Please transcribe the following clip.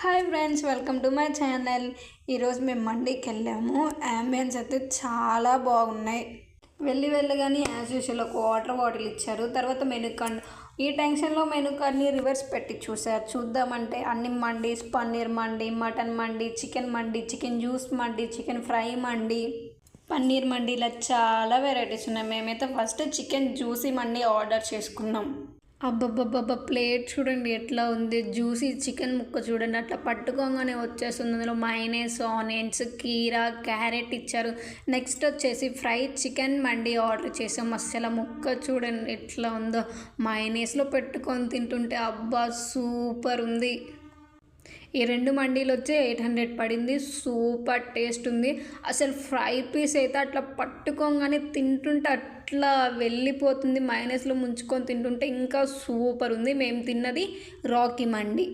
Hi friends, welcome to my channel. ఈరోజు మేము మండీకి వెళ్ళాము. అంబియన్స్ అయితే చాలా బాగున్నాయి. వెళ్ళగానే యాజ్ యూజువల్ ఒక వాటర్ బాటిల్ ఇచ్చారు. తర్వాత మెనూ కార్డ్. ఈ టెన్షన్లో మెనూ కార్డ్ని రివర్స్ పెట్టి చూద్దామంటే అన్ని మండీస్, పన్నీర్ మండి, మటన్ మండి, చికెన్ జ్యూస్ మండి, చికెన్ ఫ్రై మండి, పన్నీర్ మండి, ఇలా చాలా వెరైటీస్ ఉన్నాయి. మేమైతే ఫస్ట్ చికెన్ జ్యూసీ మండి ఆర్డర్ చేసుకున్నాం. అబ్బబ్బబ్బబ్బ, ప్లేట్ చూడండి ఎట్లా ఉంది. జ్యూసీ చికెన్ ముక్క చూడండి, అట్లా పట్టుకోగానే వచ్చేస్తుంది. అందులో మైనస్, ఆనియన్స్, కీరా, క్యారెట్ ఇచ్చారు. నెక్స్ట్ వచ్చేసి ఫ్రై చికెన్ మండి ఆర్డర్ చేసాం. అసలు ముక్క చూడండి ఎట్లా ఉందో. మైనస్లో పెట్టుకొని తింటుంటే అబ్బా సూపర్ ఉంది. ఈ 2 మండీలు వచ్చి 800 పడింది. సూపర్ టేస్ట్ ఉంది. అసలు ఫ్రై పీస్ అయితే అట్లా పట్టుకోగానే తింటుంటే అట్లా వెళ్ళిపోతుంది. మైనస్లో ముంచుకొని తింటుంటే ఇంకా సూపర్ ఉంది. మేము తిన్నది రాకీ మండి.